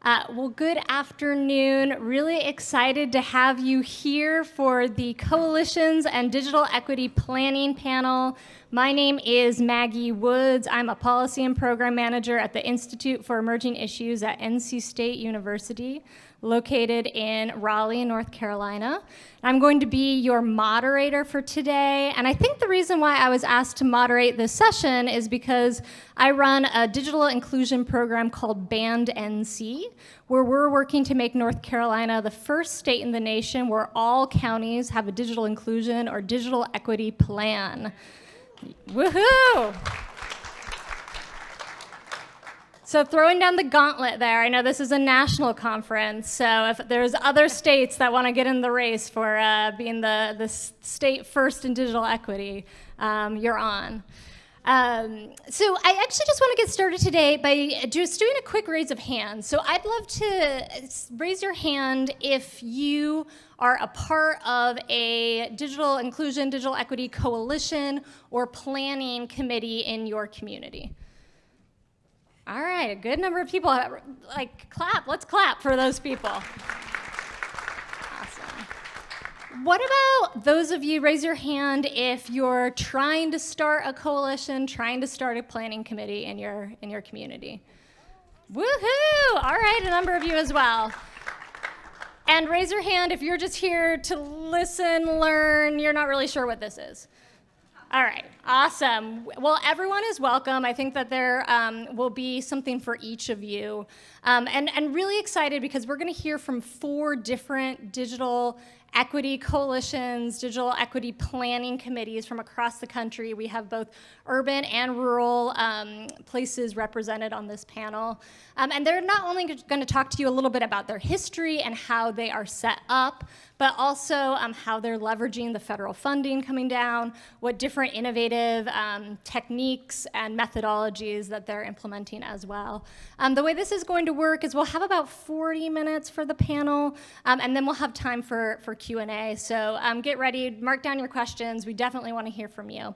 Well, good afternoon. Really excited to have you here for the Coalitions and Digital Equity Planning panel. My name is Maggie Woods. I'm a Policy and Program Manager at the Institute for Emerging Issues at NC State University, located in Raleigh, North Carolina. I'm going to be your moderator for today, and I think the reason why I was asked to moderate this session is because I run a digital inclusion program called Band NC, where we're working to make North Carolina the first state in the nation where all counties have a digital inclusion or digital equity plan. Woohoo! So throwing down the gauntlet there, I know this is a national conference, so if there's other states that want to get in the race for being the state first in digital equity, you're on. So I actually just want to get started today by just doing a quick raise of hands. So I'd love to raise your hand if you are a part of a digital inclusion, digital equity coalition or planning committee in your community. All right, a good number of people, clap, let's clap for those people. Awesome. What about those of you, raise your hand if you're trying to start a coalition, trying to start a planning committee in your community. Woohoo! All right, a number of you as well. And raise your hand if you're just here to listen, learn, you're not really sure what this is. All right, awesome. Well, everyone is welcome. I think that there will be something for each of you. And really excited because we're going to hear from 4 different digital equity coalitions, digital equity planning committees from across the country. We have both urban and rural places represented on this panel. And they're not only going to talk to you a little bit about their history and how they are set up, but also how they're leveraging the federal funding coming down, what different innovative techniques and methodologies that they're implementing as well. The way this is going to work is we'll have about 40 minutes for the panel, and then we'll have time for Q&A. So get ready, mark down your questions. We definitely want to hear from you.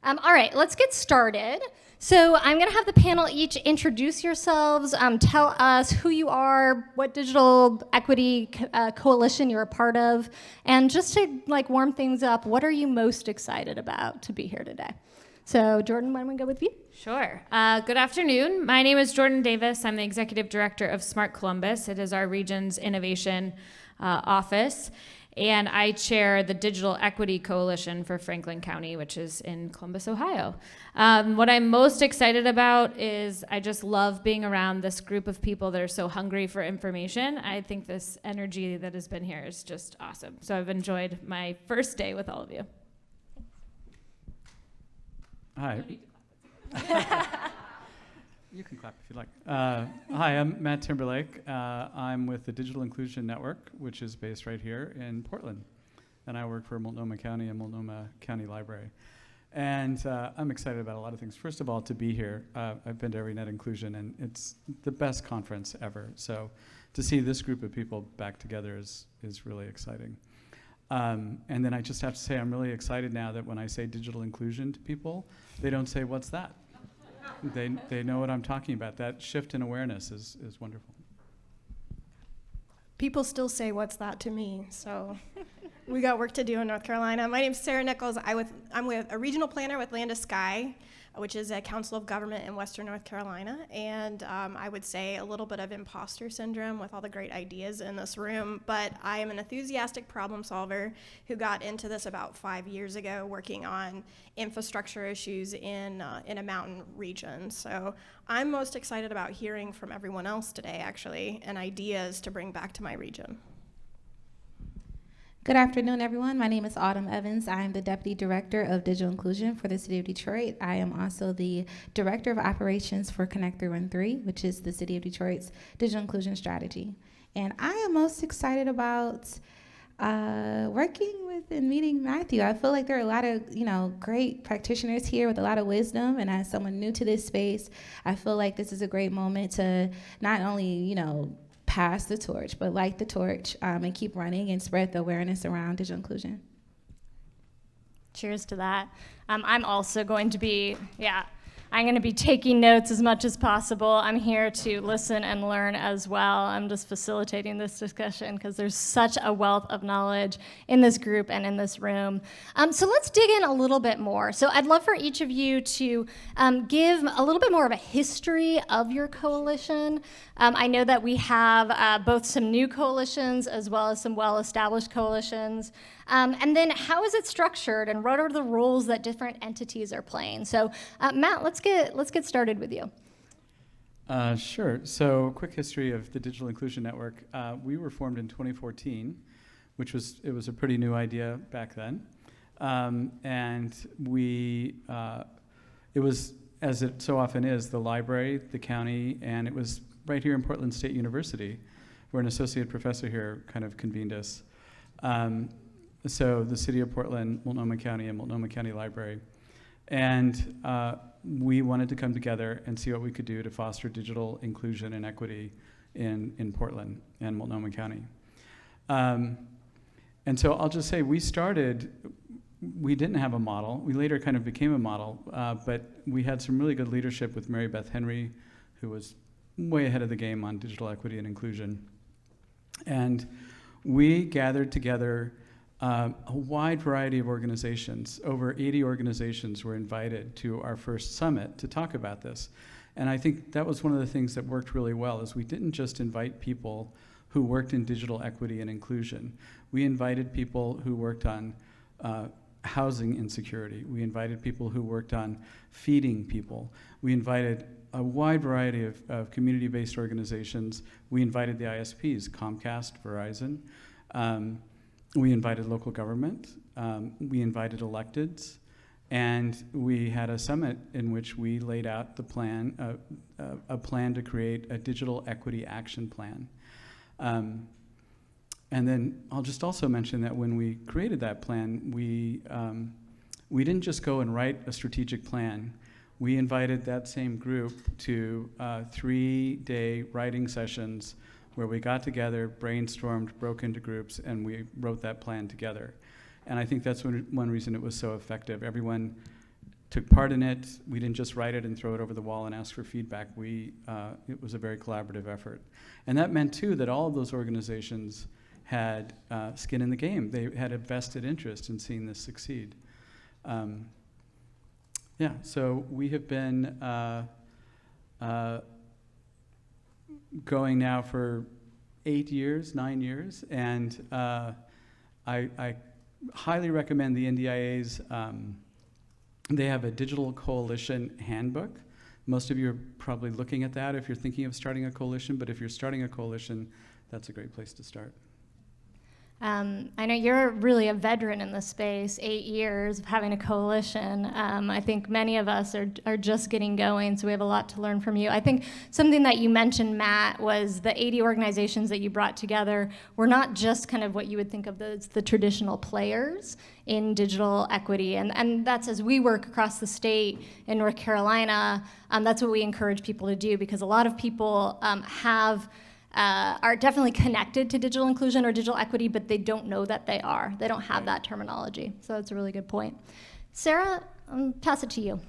All right, let's get started. So I'm going to have the panel each introduce yourselves, tell us who you are, what digital equity coalition you're a part of, and just to warm things up, what are you most excited about to be here today? So Jordan, why don't we go with you? Sure. Good afternoon. My name is Jordan Davis. I'm the Executive Director of Smart Columbus. It is our region's innovation office. And I chair the Digital Equity Coalition for Franklin County, which is in Columbus, Ohio. What I'm most excited about is I just love being around this group of people that are so hungry for information. I think this energy that has been here is just awesome. So I've enjoyed my first day with all of you. Hi. You can clap if you like. Hi, I'm Matt Timberlake. I'm with the Digital Inclusion Network, which is based right here in Portland. And I work for Multnomah County and Multnomah County Library. And I'm excited about a lot of things. First of all, to be here. I've been to every Net Inclusion, and it's the best conference ever. So to see this group of people back together is really exciting. And then I just have to say I'm really excited now that when I say digital inclusion to people, they don't say, "What's that?" They know what I'm talking about. That shift in awareness is wonderful. People still say, "What's that?" to me, so we got work to do in North Carolina. My name's Sara Nichols. I'm with a regional planner with Land to Sky, which is a council of government in Western North Carolina, and I would say a little bit of imposter syndrome with all the great ideas in this room, but I am an enthusiastic problem solver who got into this about 5 years ago working on infrastructure issues in a mountain region. So I'm most excited about hearing from everyone else today, actually, and ideas to bring back to my region. Good afternoon, everyone. My name is Autumn Evans. I am the Deputy Director of Digital Inclusion for the City of Detroit. I am also the Director of Operations for Connect 313, which is the City of Detroit's digital inclusion strategy. And I am most excited about working with and meeting Matthew. I feel like there are a lot of, great practitioners here with a lot of wisdom, and as someone new to this space, I feel like this is a great moment to not only, pass the torch, but light the torch and keep running and spread the awareness around digital inclusion. Cheers to that. I'm also going to be, I'm going to be taking notes as much as possible. I'm here to listen and learn as well. I'm just facilitating this discussion because there's such a wealth of knowledge in this group and in this room. So let's dig in a little bit more. So I'd love for each of you to give a little bit more of a history of your coalition. I know that we have both some new coalitions as well as some well-established coalitions. And then how is it structured and what are the roles that different entities are playing? So Matt, let's get started with you. Sure. So quick history of the Digital Inclusion Network. We were formed in 2014, which was a pretty new idea back then. And it was, as it so often is, the library, the county, and it was right here in Portland State University, where an associate professor here kind of convened us. So the city of Portland, Multnomah County, and Multnomah County Library. And we wanted to come together and see what we could do to foster digital inclusion and equity in Portland and Multnomah County. And so I'll just say we didn't have a model. We later kind of became a model, but we had some really good leadership with Mary Beth Henry, who was way ahead of the game on digital equity and inclusion. And we gathered together a wide variety of organizations. Over 80 organizations were invited to our first summit to talk about this. And I think that was one of the things that worked really well, is we didn't just invite people who worked in digital equity and inclusion. We invited people who worked on housing insecurity. We invited people who worked on feeding people. We invited a wide variety of community-based organizations. We invited the ISPs, Comcast, Verizon. We invited local government. We invited electeds. And we had a summit in which we laid out the plan, a plan to create a digital equity action plan. And then I'll just also mention that when we created that plan, we didn't just go and write a strategic plan. We invited that same group to 3-day writing sessions where we got together, brainstormed, broke into groups, and we wrote that plan together. And I think that's one reason it was so effective. Everyone took part in it. We didn't just write it and throw it over the wall and ask for feedback. It was a very collaborative effort. And that meant, too, that all of those organizations had skin in the game. They had a vested interest in seeing this succeed. So we have been going now for 9 years, and I highly recommend the NDIA's. They have a digital coalition handbook. Most of you are probably looking at that if you're thinking of starting a coalition, but if you're starting a coalition, that's a great place to start. I know you're really a veteran in this space, 8 years of having a coalition. I think many of us are just getting going, so we have a lot to learn from you. I think something that you mentioned, Matt, was the 80 organizations that you brought together were not just kind of what you would think of as the traditional players in digital equity. And that's, as we work across the state in North Carolina, that's what we encourage people to do, because a lot of people are definitely connected to digital inclusion or digital equity, but they don't know that they are. They don't have that terminology. So that's a really good point. Sara, I'll pass it to you.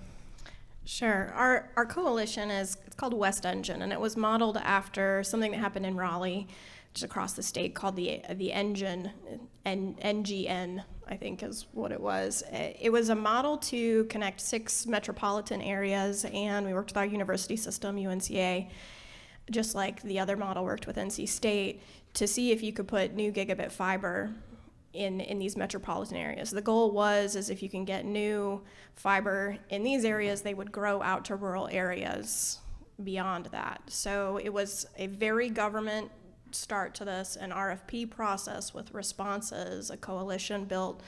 Sure. Our coalition it's called West Engine, and it was modeled after something that happened in Raleigh, just across the state, called the Engine, NGN, I think is what it was. It was a model to connect 6 metropolitan areas, and we worked with our university system, UNCA, just like the other model worked with NC State, to see if you could put new gigabit fiber in these metropolitan areas. The goal is if you can get new fiber in these areas, they would grow out to rural areas beyond that. So it was a very government start to this, an RFP process with responses, a coalition built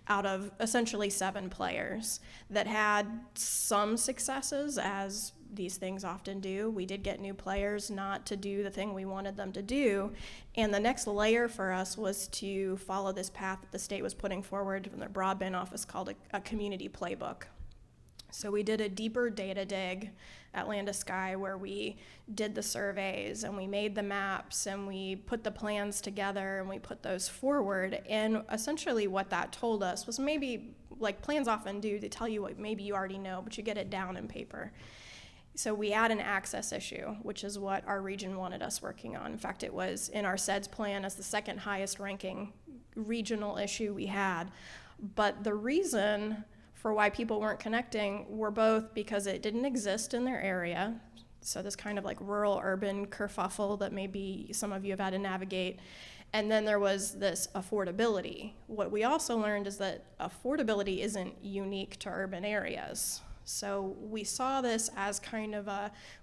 out of essentially 7 players that had some successes, as these things often do. We did get new players not to do the thing we wanted them to do. And the next layer for us was to follow this path that the state was putting forward from their broadband office called a community playbook. So we did a deeper data dig at Land of Sky, where we did the surveys and we made the maps and we put the plans together and we put those forward. And essentially what that told us was maybe like plans often do, to tell you what maybe you already know, but you get it down in paper. So we add an access issue, which is what our region wanted us working on. In fact, it was in our SEDS plan as the second highest ranking regional issue we had. But the reason for why people weren't connecting were both because it didn't exist in their area, so this kind of like rural-urban kerfuffle that maybe some of you have had to navigate, and then there was this affordability. What we also learned is that affordability isn't unique to urban areas. So we saw this as kind of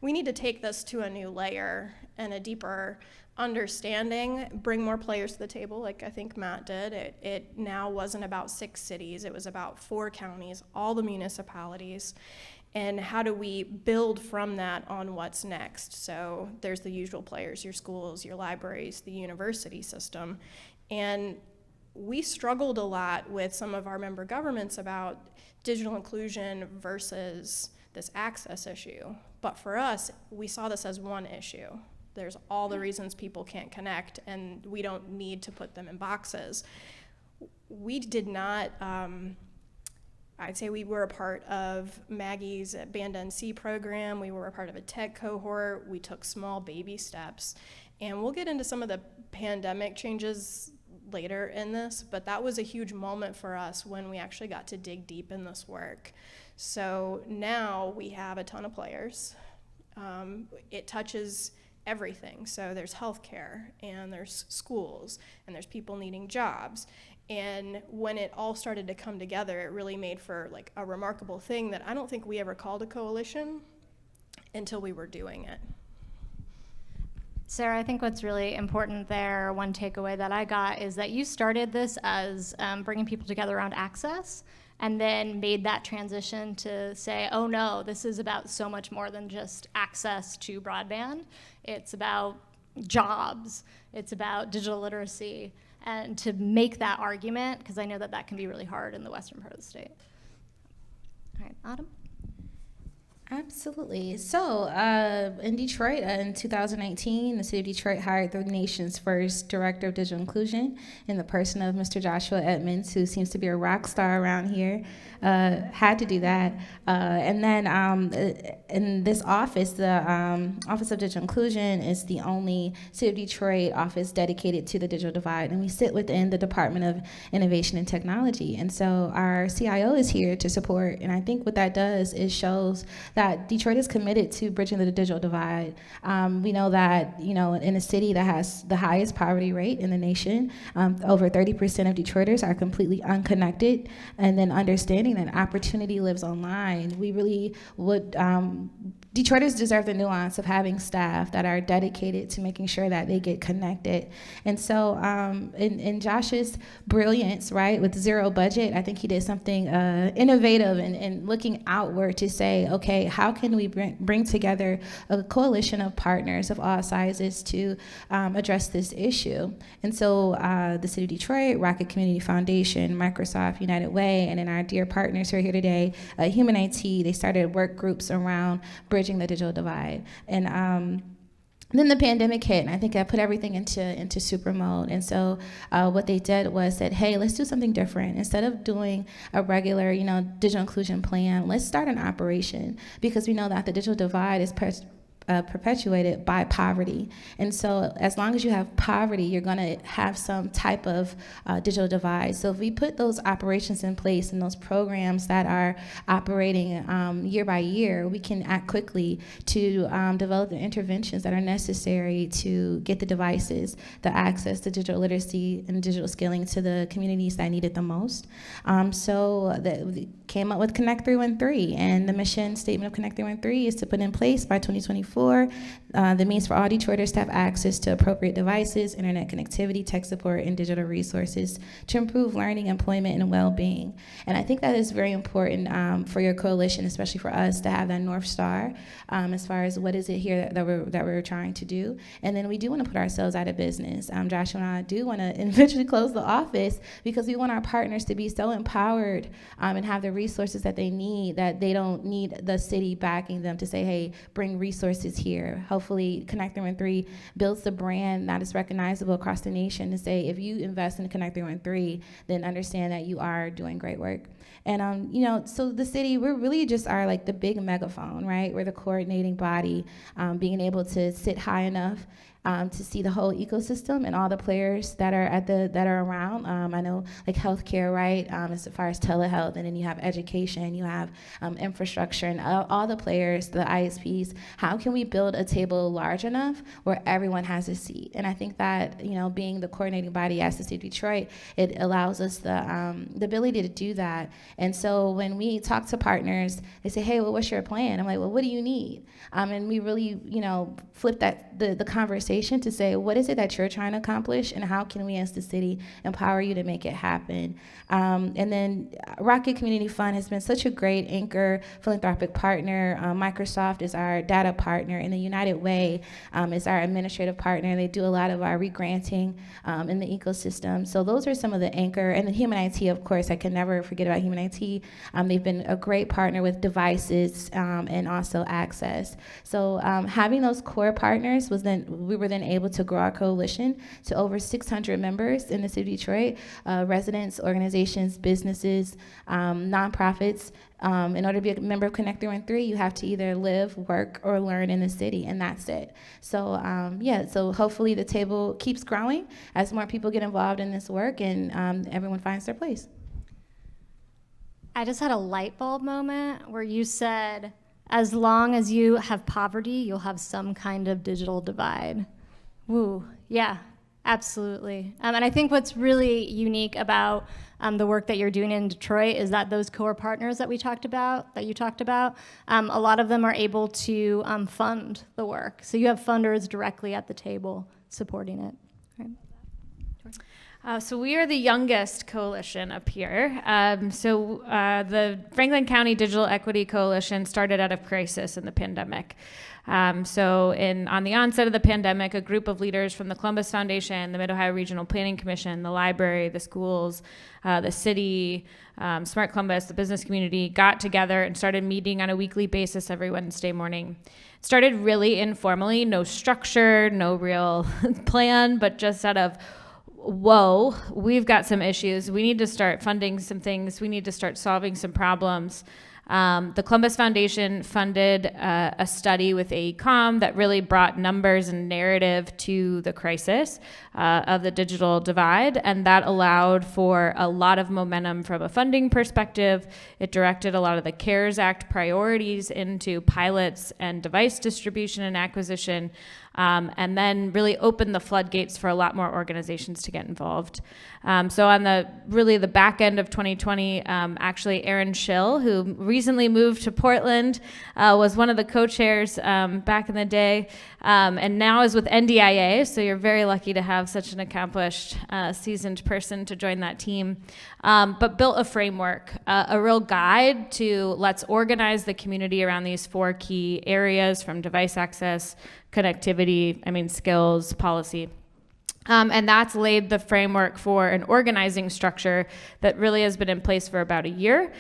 we need to take this to a new layer and a deeper understanding, bring more players to the table, like I think Matt did. It now wasn't about 6 cities, it was about 4 counties, all the municipalities, and how do we build from that on what's next? So there's the usual players, your schools, your libraries, the university system, and we struggled a lot with some of our member governments about digital inclusion versus this access issue. But for us, we saw this as one issue. There's all the reasons people can't connect, and we don't need to put them in boxes. We did not, I'd say we were a part of Maggie's Band NC program. We were a part of a tech cohort. We took small baby steps. And we'll get into some of the pandemic changes later in this, but that was a huge moment for us when we actually got to dig deep in this work. So now we have a ton of players. It touches everything. So there's healthcare, and there's schools, and there's people needing jobs. And when it all started to come together, it really made for like a remarkable thing that I don't think we ever called a coalition until we were doing it. Sara, I think what's really important there, one takeaway that I got, is that you started this as bringing people together around access, and then made that transition to say, oh no, this is about so much more than just access to broadband. It's about jobs, it's about digital literacy, and to make that argument, because I know that that can be really hard in the western part of the state. All right, Autumn? Absolutely. So in Detroit, in 2019, the city of Detroit hired the nation's first director of digital inclusion in the person of Mr. Joshua Edmonds, who seems to be a rock star around here. Had to do that. And then in this office, the Office of Digital Inclusion is the only City of Detroit office dedicated to the digital divide. And we sit within the Department of Innovation and Technology. And so our CIO is here to support. And I think what that does is shows that Detroit is committed to bridging the digital divide. We know that, in a city that has the highest poverty rate in the nation, over 30% of Detroiters are completely unconnected, and then understanding that opportunity lives online. We really would, Detroiters deserve the nuance of having staff that are dedicated to making sure that they get connected. And so in Josh's brilliance, right, with zero budget, I think he did something innovative and looking outward to say, okay, how can we bring together a coalition of partners of all sizes to address this issue? And so the City of Detroit, Rocket Community Foundation, Microsoft, United Way, and then our dear partners who are here today, Human IT, they started work groups around bridging the digital divide. And then the pandemic hit, and I think I put everything into super mode. And so what they did was said, hey, let's do something different. Instead of doing a regular, digital inclusion plan, let's start an operation, because we know that the digital divide is perpetuated by poverty. And so as long as you have poverty, you're going to have some type of digital divide. So if we put those operations in place and those programs that are operating year by year, we can act quickly to develop the interventions that are necessary to get the devices, the access to digital literacy and digital skilling to the communities that need it the most. So we came up with Connect 313, and the mission statement of Connect 313 is to put in place by 2024 the means for all Detroiters to have access to appropriate devices, internet connectivity, tech support, and digital resources to improve learning, employment, and well-being. And I think that is very important for your coalition, especially for us, to have that North Star as far as what is it here that we're trying to do. And then we do want to put ourselves out of business. Joshua and I do want to eventually close the office, because we want our partners to be so empowered and have the resources that they need, that they don't need the city backing them to say, hey, bring resources resources here. Hopefully, Connect 313 builds the brand that is recognizable across the nation to say, if you invest in Connect 313, then understand that you are doing great work. And, so the city, we really just are like the big megaphone, right? We're the coordinating body, being able to sit high enough to see the whole ecosystem and all the players that are around. I know like healthcare, right? As far as telehealth, and then you have education, you have infrastructure, and all the players, the ISPs. How can we build a table large enough where everyone has a seat? And I think that being the coordinating body as the city of Detroit, it allows us the ability to do that. And so when we talk to partners, they say, "Hey, well, what's your plan?" I'm like, "Well, what do you need?" And we really, flip the conversation to say, what is it that you're trying to accomplish, and how can we as the city empower you to make it happen? And then Rocket Community Fund has been such a great anchor philanthropic partner. Microsoft is our data partner, and the United Way is our administrative partner. They do a lot of our regranting in the ecosystem. So those are some of the anchor, and then Human IT, of course, I can never forget about Human IT. They've been a great partner with devices and also access. So having those core partners we were then able to grow our coalition to over 600 members in the city of Detroit, residents, organizations, businesses, nonprofits. In order to be a member of Connect 313, you have to either live, work, or learn in the city, and that's it. So so hopefully the table keeps growing as more people get involved in this work, and everyone finds their place. I just had a light bulb moment where you said, as long as you have poverty, you'll have some kind of digital divide. Woo, yeah, absolutely. And I think what's really unique about the work that you're doing in Detroit is that those core partners that you talked about, a lot of them are able to fund the work. So you have funders directly at the table supporting it. Right. So we are the youngest coalition up here. The Franklin County Digital Equity Coalition started out of crisis in the pandemic. On the onset of the pandemic, a group of leaders from the Columbus Foundation, the Mid-Ohio Regional Planning Commission, the library, the schools, the city, Smart Columbus, the business community got together and started meeting on a weekly basis every Wednesday morning. It started really informally, no structure, no real plan, but just out of whoa, we've got some issues. We need to start funding some things. We need to start solving some problems. The Columbus Foundation funded a study with AECOM that really brought numbers and narrative to the crisis of the digital divide, and that allowed for a lot of momentum from a funding perspective. It directed a lot of the CARES Act priorities into pilots and device distribution and acquisition, and then really opened the floodgates for a lot more organizations to get involved. So on the back end of 2020, actually Erin Schill, who recently moved to Portland, was one of the co-chairs back in the day, and now is with NDIA, so you're very lucky to have such an accomplished, seasoned person to join that team, but built a framework, a real guide to let's organize the community around these 4 key areas, from device access, connectivity, skills, policy. And that's laid the framework for an organizing structure that really has been in place for about a year.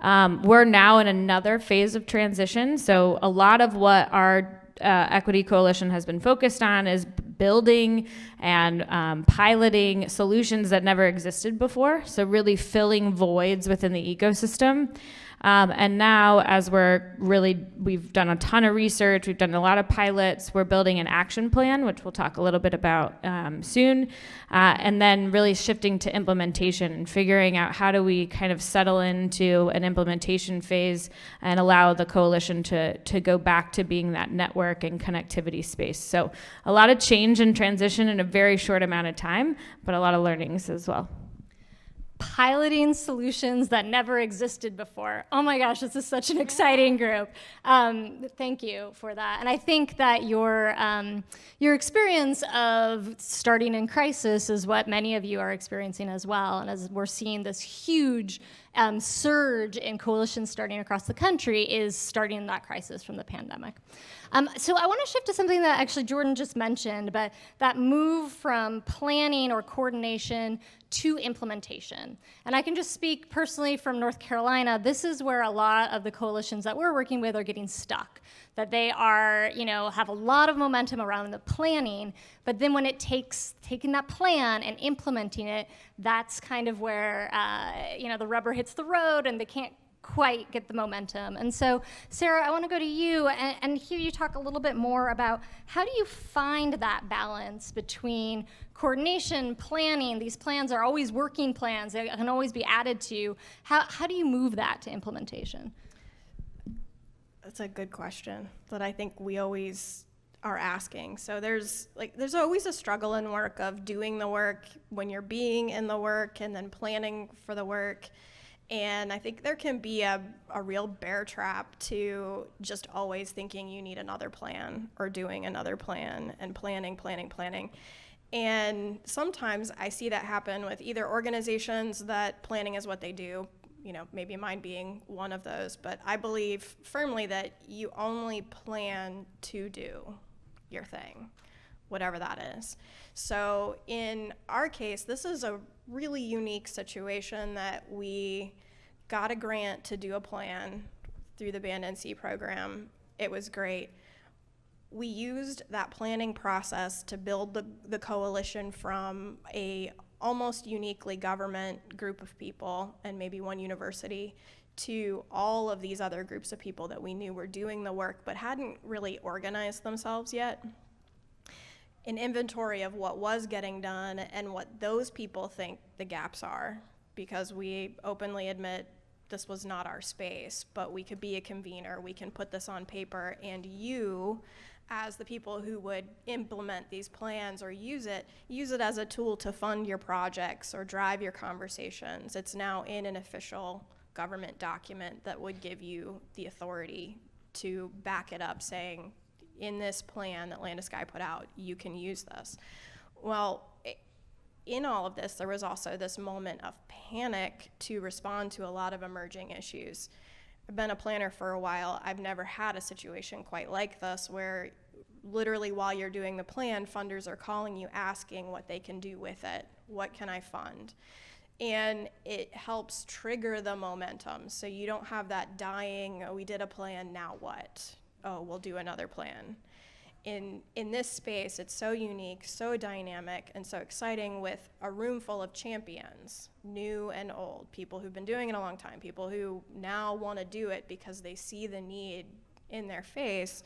We're now in another phase of transition. So a lot of what our Equity Coalition has been focused on is building and piloting solutions that never existed before. So really filling voids within the ecosystem. And now, as we've done a ton of research, we've done a lot of pilots, we're building an action plan, which we'll talk a little bit about soon, and then really shifting to implementation and figuring out how do we kind of settle into an implementation phase and allow the coalition to go back to being that network and connectivity space. So a lot of change and transition in a very short amount of time, but a lot of learnings as well. Piloting solutions that never existed before. Oh my gosh, this is such an exciting group. Thank you for that. And I think that your experience of starting in crisis is what many of you are experiencing as well. And as we're seeing this huge surge in coalitions starting across the country is starting that crisis from the pandemic. So I want to shift to something that actually Jordan just mentioned, but that move from planning or coordination to implementation. And I can just speak personally from North Carolina. This is where a lot of the coalitions that we're working with are getting stuck. that they are, have a lot of momentum around the planning, but then when it takes taking that plan and implementing it, that's kind of where, the rubber hits the road and they can't quite get the momentum. And so, Sara, I want to go to you and hear you talk a little bit more about how do you find that balance between coordination, planning. These plans are always working plans. They can always be added to. How do you move that to implementation? That's a good question that I think we always are asking. So there's always a struggle in work of doing the work when you're being in the work and then planning for the work. And I think there can be a real bear trap to just always thinking you need another plan or doing another plan and planning. And sometimes I see that happen with either organizations that planning is what they do, maybe mine being one of those, but I believe firmly that you only plan to do your thing, whatever that is. So in our case, this is a really unique situation that we got a grant to do a plan through the Band NC program. It was great. We used that planning process to build the coalition from a almost uniquely government group of people and maybe one university to all of these other groups of people that we knew were doing the work but hadn't really organized themselves yet. An inventory of what was getting done and what those people think the gaps are, because we openly admit this was not our space, but we could be a convener, we can put this on paper, and you, as the people who would implement these plans or use it as a tool to fund your projects or drive your conversations. It's now in an official government document that would give you the authority to back it up, saying, in this plan that Land to Sky put out, you can use this. Well, in all of this, there was also this moment of panic to respond to a lot of emerging issues. I've been a planner for a while. I've never had a situation quite like this where literally while you're doing the plan, funders are calling you asking what they can do with it. What can I fund? And it helps trigger the momentum. So you don't have that dying, oh, we did a plan, now what? Oh, we'll do another plan. In this space, it's so unique, so dynamic, and so exciting with a room full of champions, new and old, people who've been doing it a long time, people who now want to do it because they see the need in their face,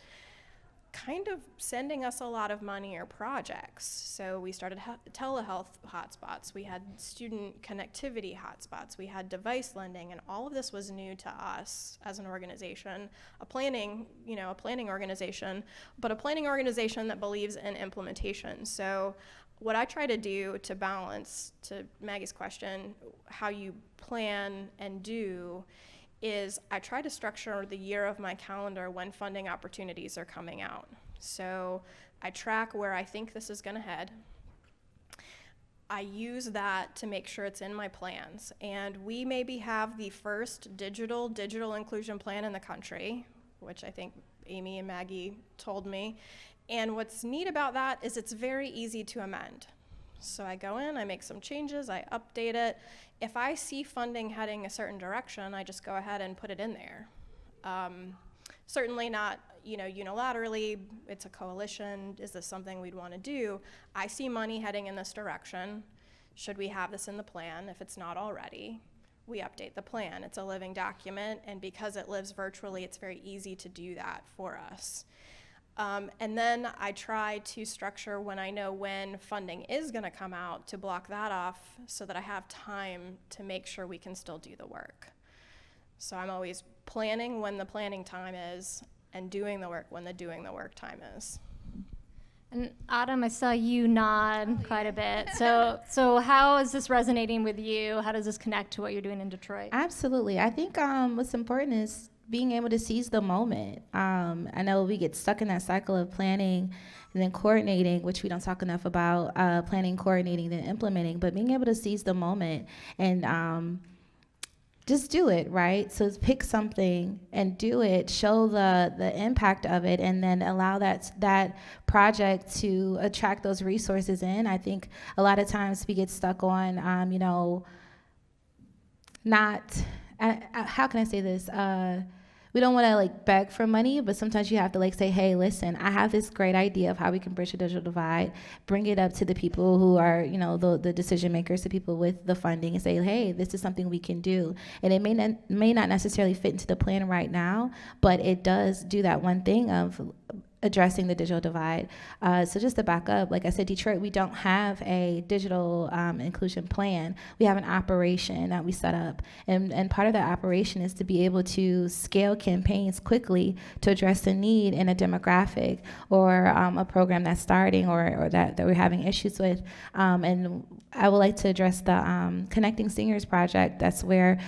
kind of sending us a lot of money or projects. So we started telehealth hotspots, we had student connectivity hotspots, we had device lending, and all of this was new to us as an organization, a planning organization, but a planning organization that believes in implementation. So what I try to do to balance, to Maggie's question, how you plan and do, is I try to structure the year of my calendar when funding opportunities are coming out. So I track where I think this is going to head. I use that to make sure it's in my plans. And we maybe have the first digital inclusion plan in the country, which I think Amy and Maggie told me. And what's neat about that is it's very easy to amend. So I go in, I make some changes, I update it. If I see funding heading a certain direction, I just go ahead and put it in there. Certainly not, unilaterally, it's a coalition, is this something we'd want to do? I see money heading in this direction. Should we have this in the plan? If it's not already, we update the plan. It's a living document, and because it lives virtually, it's very easy to do that for us. And then I try to structure when I know when funding is going to come out to block that off so that I have time to make sure we can still do the work. So I'm always planning when the planning time is and doing the work when the doing the work time is. And Autumn, I saw you nod quite a bit. So how is this resonating with you? How does this connect to what you're doing in Detroit? Absolutely. I think what's important is being able to seize the moment. I know we get stuck in that cycle of planning and then coordinating, which we don't talk enough about, planning, coordinating, then implementing, but being able to seize the moment and just do it, right? So pick something and do it, show the impact of it, and then allow that project to attract those resources in. I think a lot of times we get stuck on, how can I say this? we don't want to like beg for money, but sometimes you have to like say, hey, listen, I have this great idea of how we can bridge the digital divide, bring it up to the people who are, you know, the decision makers, the people with the funding, and say, hey, this is something we can do. And it may not necessarily fit into the plan right now, but it does do that one thing of addressing the digital divide. So just to back up, like I said, Detroit, we don't have a digital inclusion plan. We have an operation that we set up. And part of that operation is to be able to scale campaigns quickly to address the need in a demographic or a program that's starting or that we're having issues with. And I would like to address the Connecting Seniors project. That's where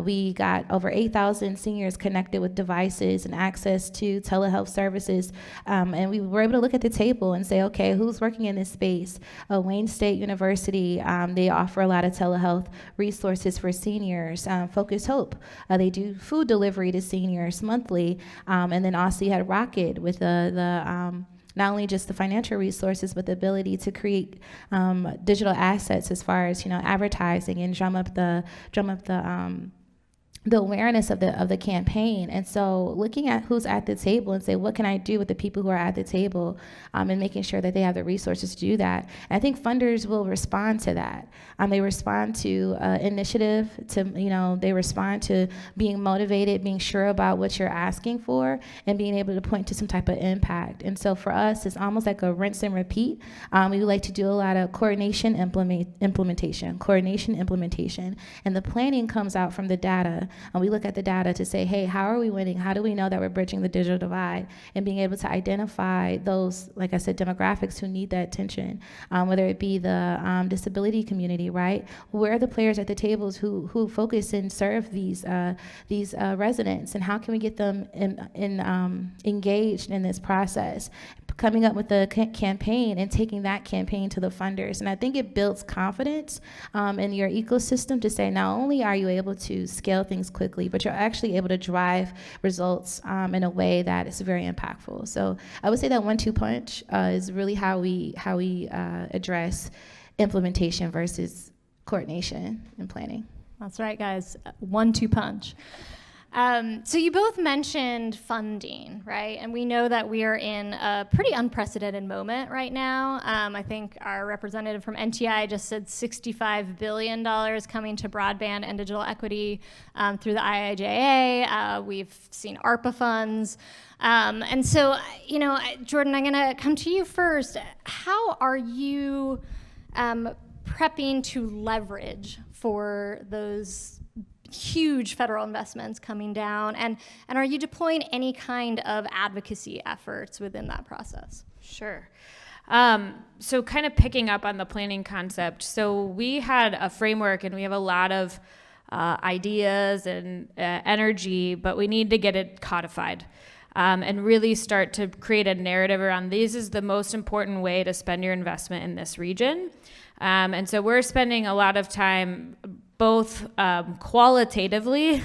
we got over 8,000 seniors connected with devices and access to telehealth services. And we were able to look at the table and say, okay, who's working in this space? Wayne State University, they offer a lot of telehealth resources for seniors. Focus Hope, they do food delivery to seniors monthly. And then also you had Rocket with the not only just the financial resources, but the ability to create digital assets as far as, you know, advertising and drum up the awareness of the campaign. And so looking at who's at the table and say, what can I do with the people who are at the table, and making sure that they have the resources to do that. And I think funders will respond to that. They respond to initiative, they respond to being motivated, being sure about what you're asking for, and being able to point to some type of impact. And so for us, it's almost like a rinse and repeat. We would like to do a lot of coordination, implementation, and the planning comes out from the data. And we look at the data to say, hey, how are we winning? How do we know that we're bridging the digital divide? And being able to identify those, like I said, demographics who need that attention, whether it be the disability community, right? Where are the players at the tables who focus and serve these residents? And how can we get them engaged in this process? Coming up with a campaign and taking that campaign to the funders. And I think it builds confidence in your ecosystem to say, not only are you able to scale things quickly, but you're actually able to drive results in a way that is very impactful. So I would say that 1-2 punch is really how we address implementation versus coordination and planning. That's right, guys. 1-2 punch. So you both mentioned funding, right? And we know that we are in a pretty unprecedented moment right now. I think our representative from NTI just said $65 billion coming to broadband and digital equity through the IIJA. We've seen ARPA funds. And so, Jordan, I'm going to come to you first. How are you prepping to leverage for those huge federal investments coming down, and are you deploying any kind of advocacy efforts within that process? Sure. So kind of picking up on the planning concept. So we had a framework and we have a lot of ideas and energy, but we need to get it codified and really start to create a narrative around this is the most important way to spend your investment in this region. And so we're spending a lot of time both qualitatively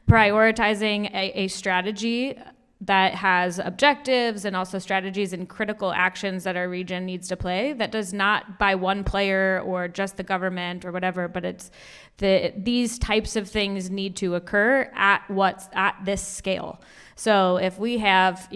prioritizing a strategy that has objectives and also strategies and critical actions that our region needs to play that does not by one player or just the government or whatever, but it's these types of things need to occur at this scale. So if we have,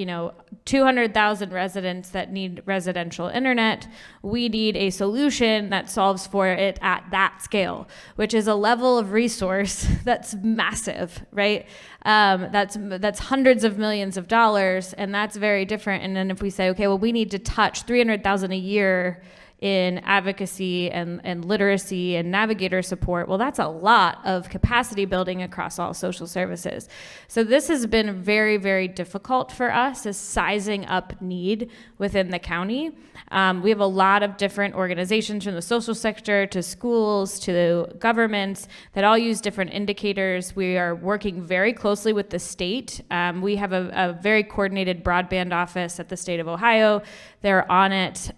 200,000 residents that need residential internet, we need a solution that solves for it at that scale, which is a level of resource that's massive, right? That's hundreds of millions of dollars, and that's very different. And then if we say, okay, well, we need to touch 300,000 a year in advocacy and literacy and navigator support, well, that's a lot of capacity building across all social services. So this has been very, very difficult for us as sizing up need within the county. We have a lot of different organizations from the social sector to schools to governments that all use different indicators. We are working very closely with the state. We have a very coordinated broadband office at the state of Ohio. They're on it.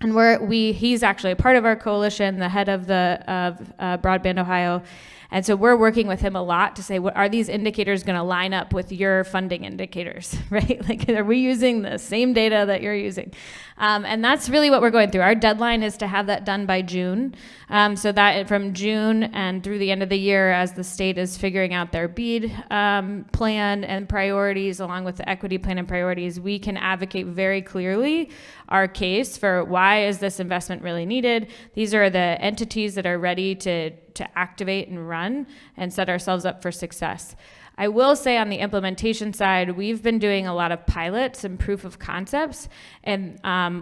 And he's actually a part of our coalition, the head of Broadband Ohio. And so we're working with him a lot to say, what are these indicators going to line up with your funding indicators, right? Like, are we using the same data that you're using? And that's really what we're going through. Our deadline is to have that done by June. So that from June and through the end of the year, as the state is figuring out their BEAD plan and priorities, along with the equity plan and priorities, we can advocate very clearly our case for why is this investment really needed. These are the entities that are ready to activate and run and set ourselves up for success. I will say on the implementation side, we've been doing a lot of pilots and proof of concepts, and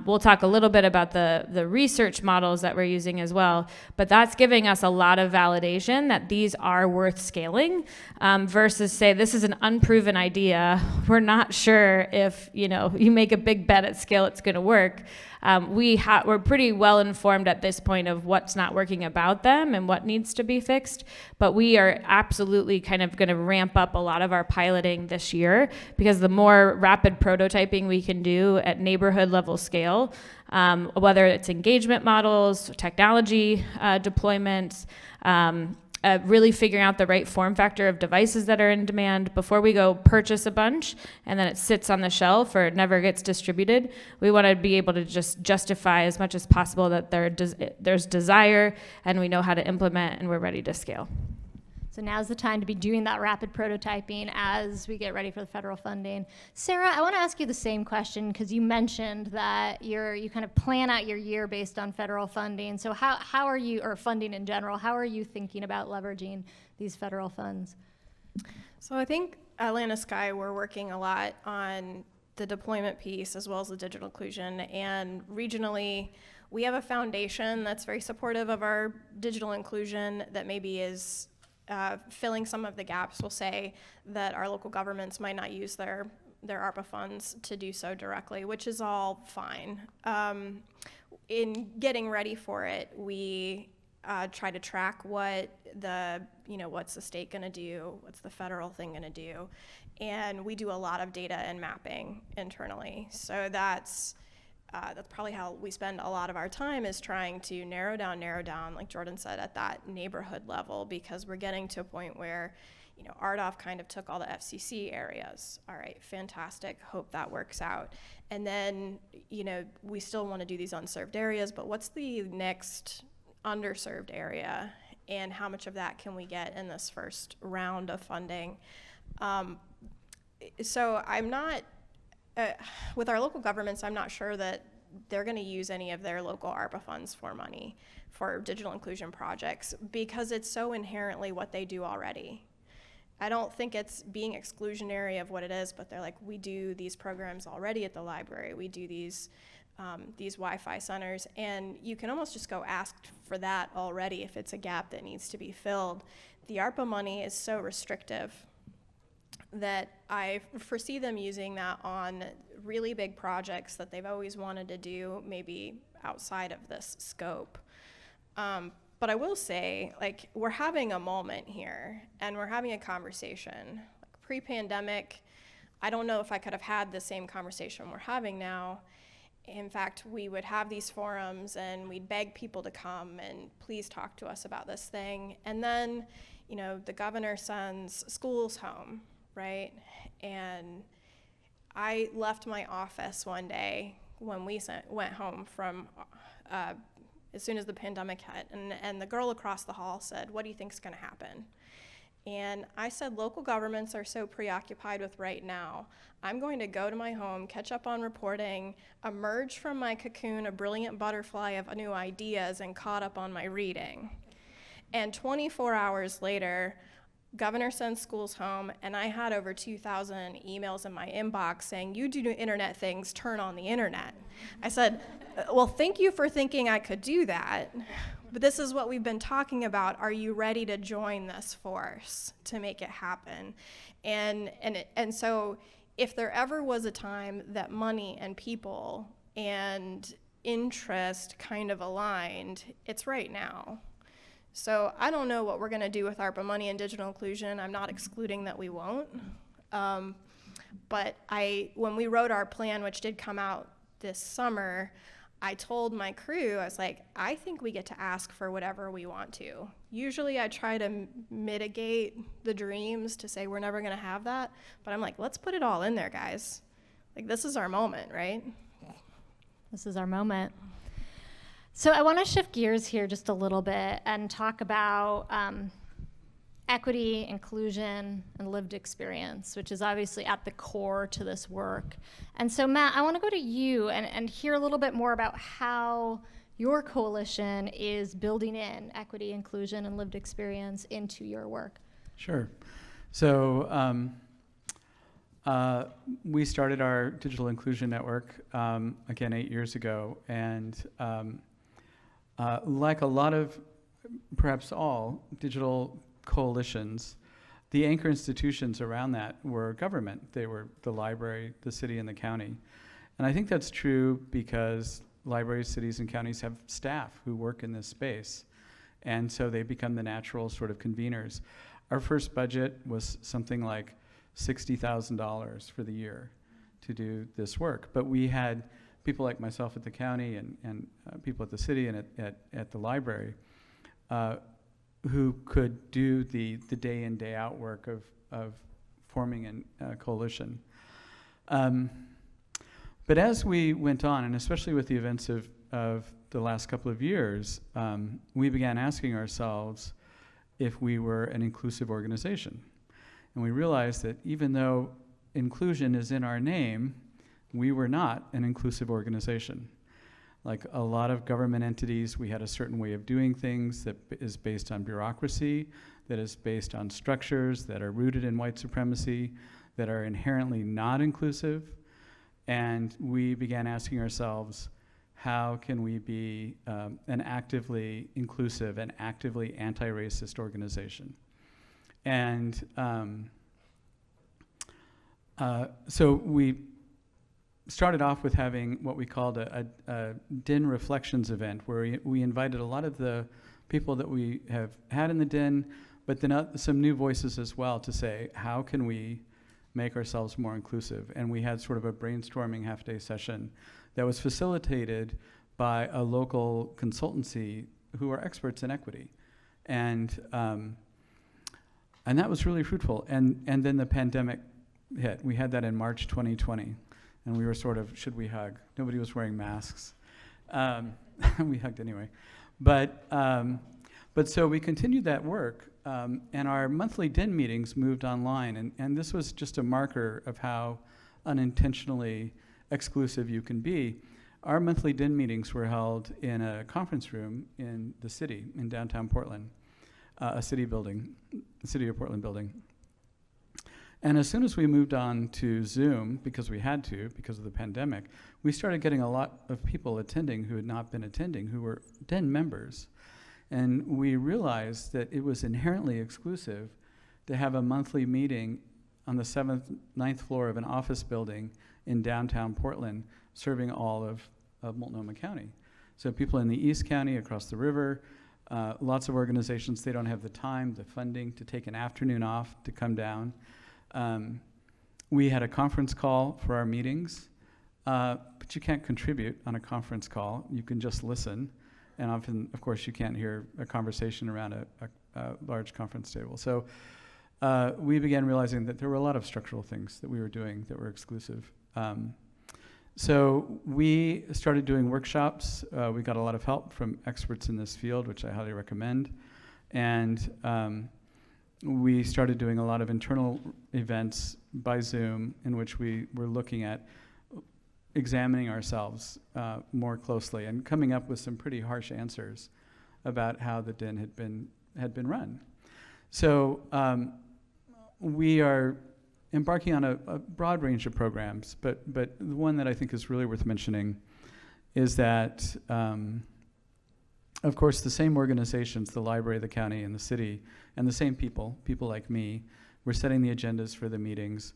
we'll talk a little bit about the research models that we're using as well, but that's giving us a lot of validation that these are worth scaling versus say, this is an unproven idea. We're not sure if, you make a big bet at scale, it's gonna work. We're pretty well informed at this point of what's not working about them and what needs to be fixed, but we are absolutely kind of going to ramp up a lot of our piloting this year, because the more rapid prototyping we can do at neighborhood level scale, whether it's engagement models, technology deployments, really figuring out the right form factor of devices that are in demand before we go purchase a bunch and then it sits on the shelf or it never gets distributed. We want to be able to just justify as much as possible that there's desire and we know how to implement and we're ready to scale. So now's the time to be doing that rapid prototyping as we get ready for the federal funding. Sara, I want to ask you the same question, because you mentioned that you kind of plan out your year based on federal funding. So how are you, or funding in general, how are you thinking about leveraging these federal funds? So I think at Atlanta Sky, we're working a lot on the deployment piece as well as the digital inclusion. And regionally, we have a foundation that's very supportive of our digital inclusion that maybe is filling some of the gaps. We'll say that our local governments might not use their ARPA funds to do so directly, which is all fine. In getting ready for it, we try to track what's the state gonna do, what's the federal thing gonna do, and we do a lot of data and mapping internally. So that's probably how we spend a lot of our time, is trying to narrow down, like Jordan said, at that neighborhood level, because we're getting to a point where, RDOF kind of took all the FCC areas. All right, fantastic, hope that works out. And then, we still want to do these unserved areas, but what's the next underserved area, and how much of that can we get in this first round of funding? So I'm not, with our local governments, I'm not sure that they're going to use any of their local ARPA funds for money for digital inclusion projects, because it's so inherently what they do already. I don't think it's being exclusionary of what it is, but they're like, we do these programs already at the library. We do these Wi-Fi centers, and you can almost just go ask for that already if it's a gap that needs to be filled. The ARPA money is so restrictive that I foresee them using that on really big projects that they've always wanted to do, maybe outside of this scope. But I will say, we're having a moment here, and we're having a conversation. Pre-pandemic, I don't know if I could have had the same conversation we're having now. In fact, we would have these forums, and we'd beg people to come and please talk to us about this thing. And then, the governor sends schools home, right? And I left my office one day when we went home from, as soon as the pandemic hit, and the girl across the hall said, "What do you think's gonna happen?" And I said, local governments are so preoccupied with right now. I'm going to go to my home, catch up on reporting, emerge from my cocoon, a brilliant butterfly of new ideas, and caught up on my reading. And 24 hours later, governor sends schools home, and I had over 2,000 emails in my inbox saying, "You do internet things, turn on the internet." I said, well, thank you for thinking I could do that, but this is what we've been talking about. Are you ready to join this force to make it happen? And so if there ever was a time that money and people and interest kind of aligned, it's right now. So I don't know what we're going to do with ARPA money and digital inclusion. I'm not excluding that we won't. But when we wrote our plan, which did come out this summer, I told my crew, I was like, I think we get to ask for whatever we want to. Usually I try to mitigate the dreams to say we're never going to have that, but I'm like, let's put it all in there, guys. Like, this is our moment, right? This is our moment. So I want to shift gears here just a little bit and talk about equity, inclusion, and lived experience, which is obviously at the core to this work. And so, Matt, I want to go to you and hear a little bit more about how your coalition is building in equity, inclusion, and lived experience into your work. Sure. So we started our digital inclusion network, again, 8 years ago. And like a lot of, perhaps all, digital coalitions, the anchor institutions around that were government. They were the library, the city, and the county. And I think that's true because libraries, cities, and counties have staff who work in this space. And so they become the natural sort of conveners. Our first budget was something like $60,000 for the year to do this work. But we had people like myself at the county and people at the city and at the library who could do the day in, day out work of forming a coalition. But as we went on, and especially with the events of the last couple of years, we began asking ourselves if we were an inclusive organization. And we realized that even though inclusion is in our name, we were not an inclusive organization. Like a lot of government entities, we had a certain way of doing things that is based on bureaucracy, that is based on structures that are rooted in white supremacy, that are inherently not inclusive. And we began asking ourselves, how can we be an actively inclusive and actively anti-racist organization? And so we started off with having what we called a DIN Reflections event, where we invited a lot of the people that we have had in the DIN, but then some new voices as well to say, how can we make ourselves more inclusive? And we had sort of a brainstorming half-day session that was facilitated by a local consultancy who are experts in equity. And that was really fruitful. And then the pandemic hit. We had that in March 2020. And we were sort of, should we hug? Nobody was wearing masks. We hugged anyway. But so we continued that work, and our monthly DIN meetings moved online. And this was just a marker of how unintentionally exclusive you can be. Our monthly DIN meetings were held in a conference room in the city, in downtown Portland, a city building, the City of Portland building. And as soon as we moved on to Zoom, because we had to, because of the pandemic, we started getting a lot of people attending who had not been attending, who were DIN members. And we realized that it was inherently exclusive to have a monthly meeting on the ninth floor of an office building in downtown Portland, serving all of Multnomah County. So people in the East County, across the river, lots of organizations, they don't have the time, the funding to take an afternoon off to come down. We had a conference call for our meetings, but you can't contribute on a conference call. You can just listen. And often, of course, you can't hear a conversation around a large conference table. So we began realizing that there were a lot of structural things that we were doing that were exclusive. So we started doing workshops. We got a lot of help from experts in this field, which I highly recommend. And we started doing a lot of internal events by Zoom in which we were looking at examining ourselves more closely and coming up with some pretty harsh answers about how the DIN had been run. So we are embarking on a broad range of programs, but the one that I think is really worth mentioning is that, of course, the same organizations, the library, the county, and the city, and the same people like me, were setting the agendas for the meetings.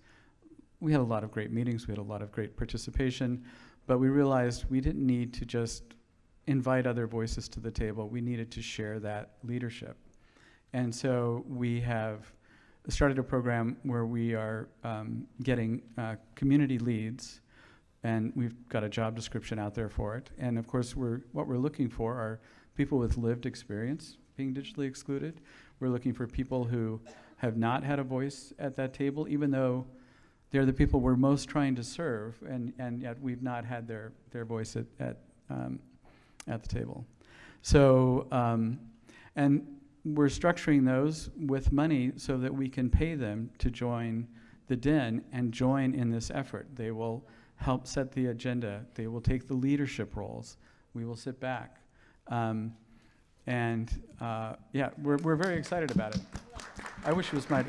We had a lot of great meetings, we had a lot of great participation, but we realized we didn't need to just invite other voices to the table, we needed to share that leadership. And so we have started a program where we are getting community leads, and we've got a job description out there for it. And of course, what we're looking for are people with lived experience, being digitally excluded. We're looking for people who have not had a voice at that table, even though they're the people we're most trying to serve, and yet we've not had their voice at the table. So, and we're structuring those with money so that we can pay them to join the Den and join in this effort. They will help set the agenda. They will take the leadership roles. We will sit back. We're very excited about it. I wish it was and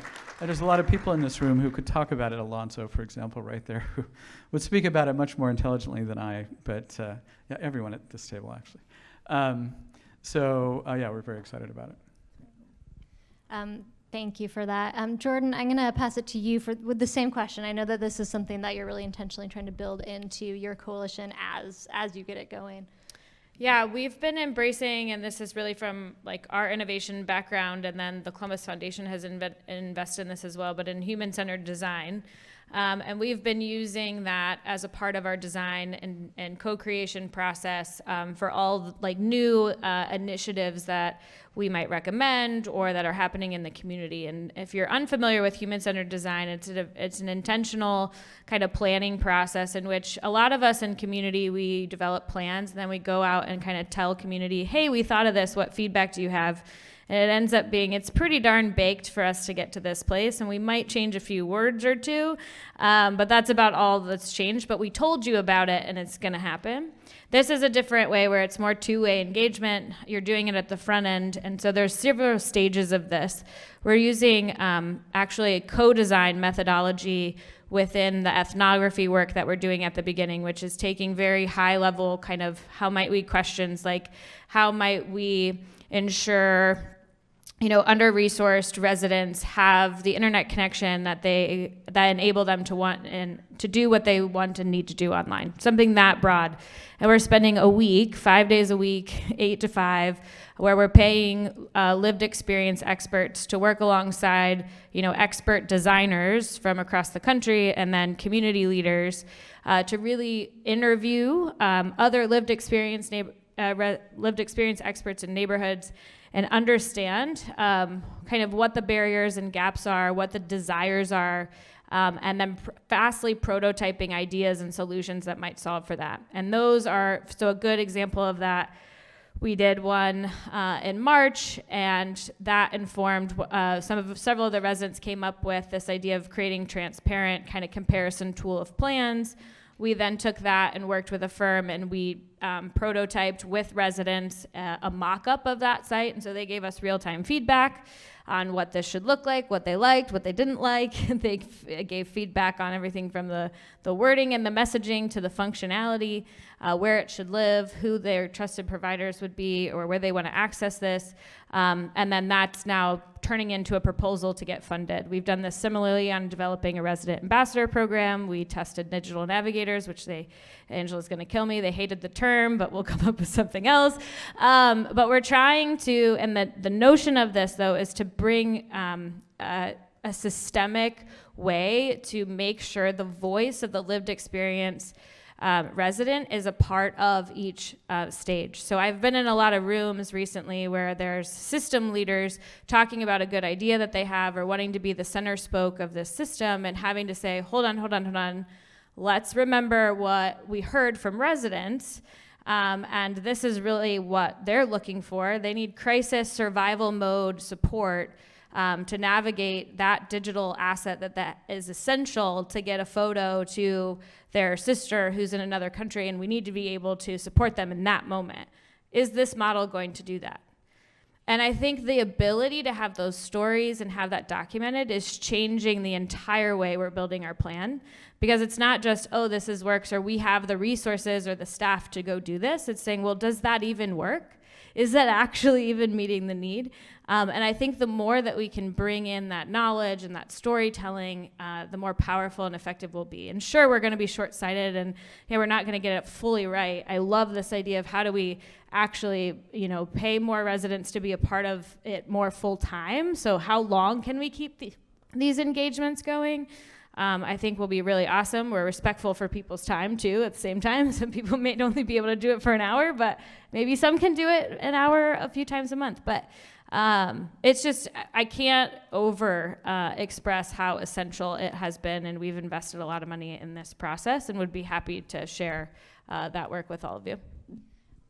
there's a lot of people in this room who could talk about it. Alonso, for example, right there, who would speak about it much more intelligently than I, but everyone at this table, actually. We're very excited about it. Thank you for that. Jordan, I'm going to pass it to you with the same question. I know that this is something that you're really intentionally trying to build into your coalition as you get it going. Yeah, we've been embracing, and this is really from like our innovation background, and then the Columbus Foundation has invested in this as well, but in human-centered design. And we've been using that as a part of our design and co-creation process for all like new initiatives that we might recommend or that are happening in the community. And if you're unfamiliar with human-centered design, it's an intentional kind of planning process in which a lot of us in community, we develop plans, and then we go out and kind of tell community, hey, we thought of this, what feedback do you have? And it ends up being, it's pretty darn baked for us to get to this place, and we might change a few words or two, but that's about all that's changed. But we told you about it, and it's going to happen. This is a different way where it's more two-way engagement. You're doing it at the front end, and so there's several stages of this. We're using actually a co-design methodology within the ethnography work that we're doing at the beginning, which is taking very high-level kind of how might we questions, like how might we ensure under-resourced residents have the internet connection that enable them to want and to do what they want and need to do online, something that broad. And we're spending a week, 5 days a week, 8 to 5, where we're paying lived experience experts to work alongside, expert designers from across the country and then community leaders to really interview other lived experience experts in neighborhoods and understand kind of what the barriers and gaps are, what the desires are, and then fastly prototyping ideas and solutions that might solve for that. And those are, so a good example of that, we did one in March, and that informed several of the residents came up with this idea of creating transparent kind of comparison tool of plans. We then took that and worked with a firm, and we prototyped with residents a mock-up of that site. And so they gave us real-time feedback on what this should look like, what they liked, what they didn't like. They gave feedback on everything from the wording and the messaging to the functionality, where it should live, who their trusted providers would be, or where they want to access this. And then that's now turning into a proposal to get funded. We've done this similarly on developing a resident ambassador program. We tested digital navigators, which Angela's going to kill me. They hated the term, but we'll come up with something else. But we're trying to, and the notion of this, though, is to bring a systemic way to make sure the voice of the lived experience resident is a part of each stage. So I've been in a lot of rooms recently where there's system leaders talking about a good idea that they have or wanting to be the center spoke of this system and having to say, hold on. Let's remember what we heard from residents. And this is really what they're looking for. They need crisis survival mode support to navigate that digital asset that is essential to get a photo to their sister who's in another country, and we need to be able to support them in that moment. Is this model going to do that? And I think the ability to have those stories and have that documented is changing the entire way we're building our plan, because it's not just, oh, this works, or we have the resources or the staff to go do this. It's saying, well, does that even work? Is that actually even meeting the need? And I think the more that we can bring in that knowledge and that storytelling, the more powerful and effective we'll be. And sure, we're going to be short-sighted, and we're not going to get it fully right. I love this idea of how do we actually, pay more residents to be a part of it more full-time. So how long can we keep these engagements going? I think will be really awesome. We're respectful for people's time too at the same time. Some people may only be able to do it for an hour, but maybe some can do it an hour a few times a month. But It's just, I can't express how essential it has been, and we've invested a lot of money in this process and would be happy to share that work with all of you.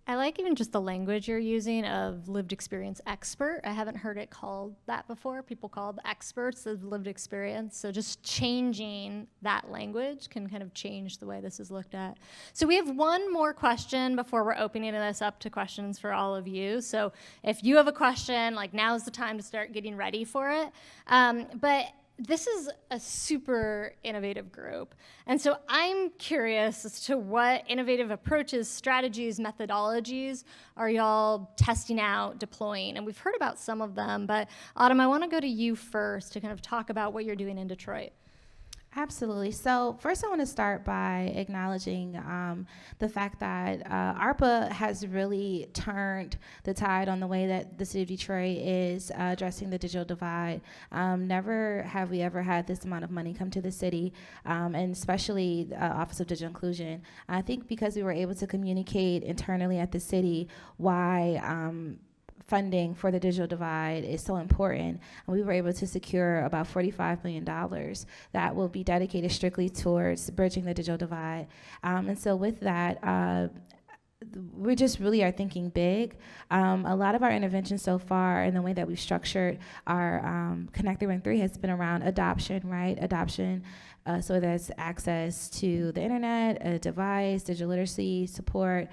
I like even just the language you're using of lived experience expert. I haven't heard it called that before. People call the experts of lived experience. So just changing that language can kind of change the way this is looked at. So we have one more question before we're opening this up to questions for all of you. So if you have a question, like now's the time to start getting ready for it. But this is a super innovative group. And so I'm curious as to what innovative approaches, strategies, methodologies are y'all testing out, deploying? And we've heard about some of them, but Autumn, I want to go to you first to kind of talk about what you're doing in Detroit. Absolutely. So first I want to start by acknowledging the fact that ARPA has really turned the tide on the way that the city of Detroit is addressing the digital divide. Never have we ever had this amount of money come to the city, and especially Office of Digital Inclusion. I think because we were able to communicate internally at the city why funding for the digital divide is so important. And we were able to secure about $45 million that will be dedicated strictly towards bridging the digital divide. And so with that, we just really are thinking big. A lot of our interventions so far and the way that we've structured our Connect 313 has been around adoption, right? Adoption, so that's access to the internet, a device, digital literacy support,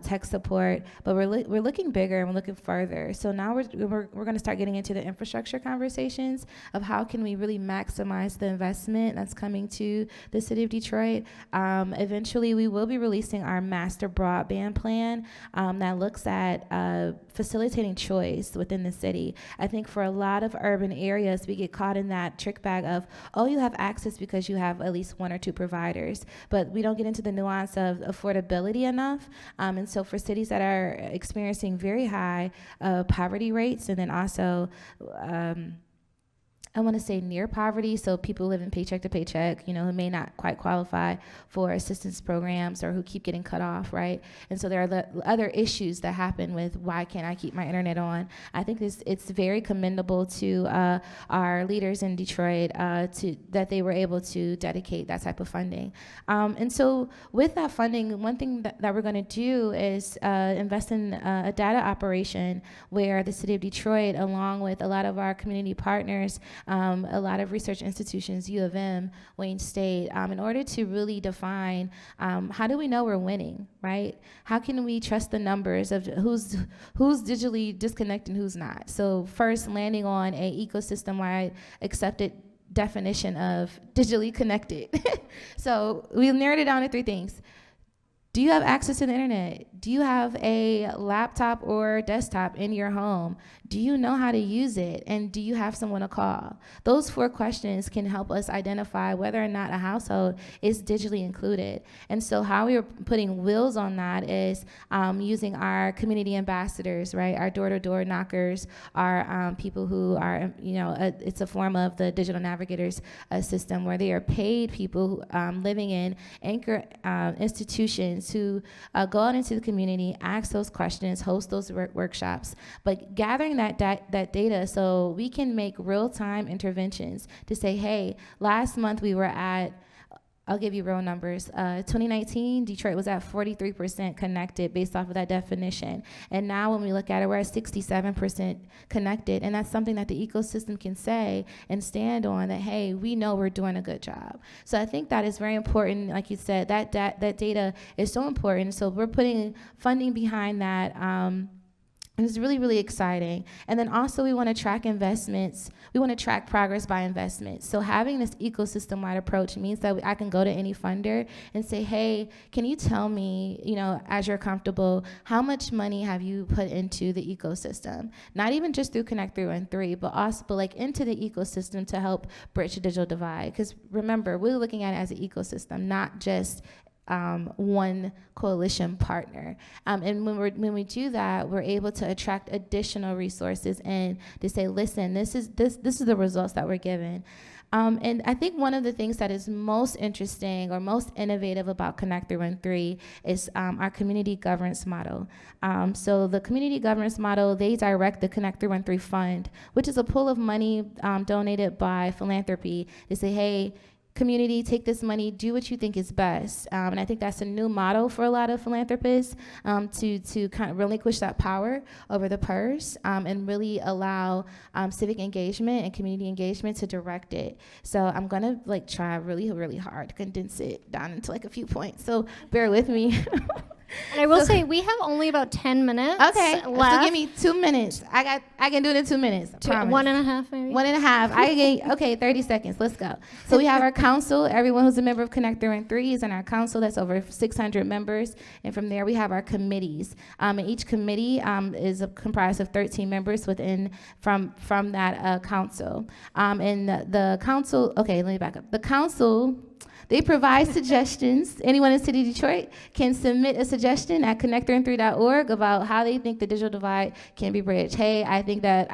tech support. But we're looking bigger and we're looking further. So now we're going to start getting into the infrastructure conversations of how can we really maximize the investment that's coming to the city of Detroit. Eventually, we will be releasing our master broadband plan that looks at facilitating choice within the city. I think for a lot of urban areas, we get caught in that trick bag of, oh, you have access because you have at least one or two providers, but we don't get into the nuance of affordability enough. And so for cities that are experiencing very high poverty rates, and then also I want to say near poverty, so people living paycheck to paycheck, who may not quite qualify for assistance programs or who keep getting cut off, right? And so there are the other issues that happen with why can't I keep my internet on? I think it's very commendable to our leaders in Detroit that they were able to dedicate that type of funding. And so with that funding, one thing that we're going to do is invest in a data operation where the city of Detroit, along with a lot of our community partners, a lot of research institutions, U of M, Wayne State, in order to really define how do we know we're winning, right? How can we trust the numbers of who's digitally disconnected and who's not? So first, landing on a ecosystem-wide accepted definition of digitally connected. So we narrowed it down to three things. Do you have access to the internet? Do you have a laptop or desktop in your home? Do you know how to use it? And do you have someone to call? Those 4 questions can help us identify whether or not a household is digitally included. And so how we are putting wheels on that is using our community ambassadors, right? Our door-to-door knockers, our people who are, it's a form of the digital navigators system where they are paid people living in anchor institutions who go out into the community, ask those questions, host those workshops, but gathering that data so we can make real-time interventions to say, hey, last month we were at, I'll give you real numbers. 2019, Detroit was at 43% connected based off of that definition. And now when we look at it, we're at 67% connected. And that's something that the ecosystem can say and stand on that, hey, we know we're doing a good job. So I think that is very important. Like you said, that data is so important. So we're putting funding behind that. It's really, really exciting. And then also we want to track investments. We want to track progress by investment. So having this ecosystem-wide approach means that I can go to any funder and say, hey, can you tell me, as you're comfortable, how much money have you put into the ecosystem? Not even just through Connect 313, but also like into the ecosystem to help bridge the digital divide. Because remember, we're looking at it as an ecosystem, not just one coalition partner. And when we do that, we're able to attract additional resources and to say, listen, this is the results that we're given. And I think one of the things that is most interesting or most innovative about Connect 313 is our community governance model. So the community governance model, they direct the Connect 313 fund, which is a pool of money donated by philanthropy. They say, hey, community, take this money, do what you think is best. And I think that's a new model for a lot of philanthropists to kind of relinquish that power over the purse and really allow civic engagement and community engagement to direct it. So I'm gonna try really, really hard to condense it down into a few points. So bear with me. And I will say we have only about 10 minutes Okay, left. so give me 2 minutes. I can do it in 2 minutes. I promise. 1.5 maybe. 1.5. Okay, 30 seconds. Let's go. So we have our council. Everyone who's a member of Connect 313 is in our council. That's over 600 members. And from there, we have our committees. And each committee is comprised of 13 members from that council. And the council, okay, let me back up. The council, they provide suggestions. Anyone in the City of Detroit can submit a suggestion at connect313.org about how they think the digital divide can be bridged. Hey, I think that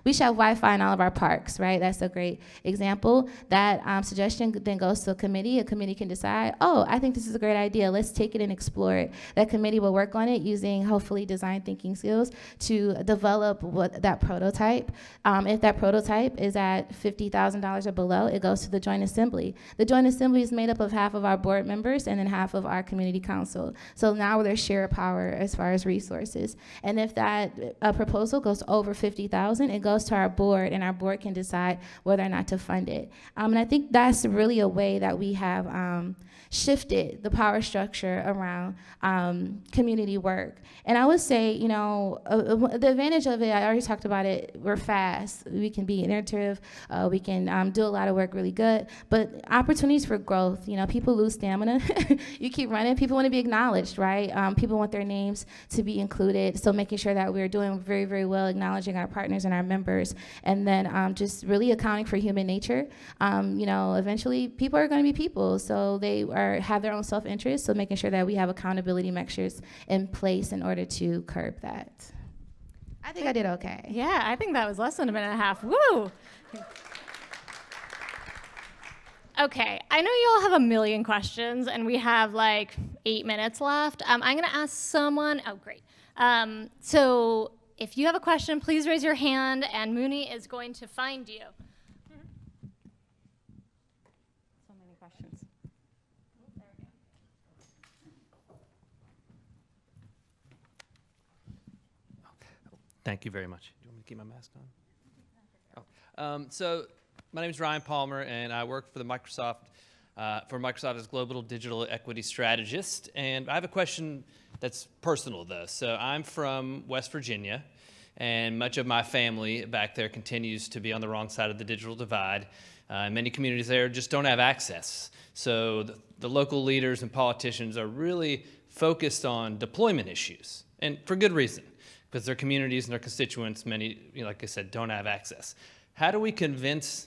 we should have Wi-Fi in all of our parks, right? That's a great example. That suggestion then goes to a committee. A committee can decide, oh, I think this is a great idea. Let's take it and explore it. That committee will work on it using, hopefully, design thinking skills to develop that prototype. If that prototype is at $50,000 or below, it goes to the Joint Assembly. The Joint Assembly is made up of half of our board members and then half of our community council. So now there's shared power as far as resources. And if that proposal goes over $50,000, it goes to our board, and our board can decide whether or not to fund it. And I think that's really a way that we have shifted the power structure around community work. And I would say, the advantage of it, I already talked about it, we're fast. We can be iterative. We can do a lot of work really good. But opportunities for growth, people lose stamina. You keep running. People want to be acknowledged, right? People want their names to be included. So making sure that we're doing very, very well, acknowledging our partners and our members. And then just really accounting for human nature. Eventually people are going to be people. So they have their own self-interest. So making sure that we have accountability measures in place in order to curb that. I think I did okay. Yeah, I think that was less than a minute and a half. Woo! Okay, I know you all have a million questions, and we have 8 minutes left. I'm going to ask someone. Oh, great. So if you have a question, please raise your hand, and Mooney is going to find you. So many questions. Thank you very much. Do you want me to keep my mask on? Oh. So my name is Ryan Palmer, and I work for Microsoft as Global Digital Equity Strategist. And I have a question that's personal, though. So I'm from West Virginia, and much of my family back there continues to be on the wrong side of the digital divide. Many communities there just don't have access. So the local leaders and politicians are really focused on deployment issues, and for good reason, because their communities and their constituents, many, like I said, don't have access. How do we convince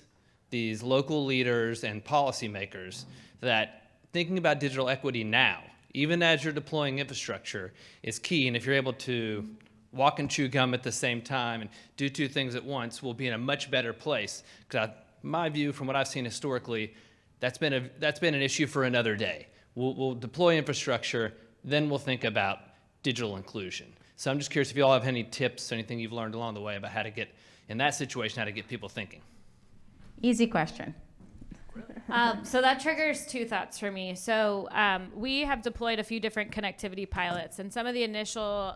these local leaders and policymakers that thinking about digital equity now, even as you're deploying infrastructure, is key? And if you're able to walk and chew gum at the same time and do two things at once, we'll be in a much better place. Because my view, from what I've seen historically, that's been an issue for another day. We'll deploy infrastructure, then we'll think about digital inclusion. So I'm just curious if you all have any tips, anything you've learned along the way about how to get, in that situation, how to get people thinking. Easy question. So that triggers two thoughts for me. So we have deployed a few different connectivity pilots, and some of the initial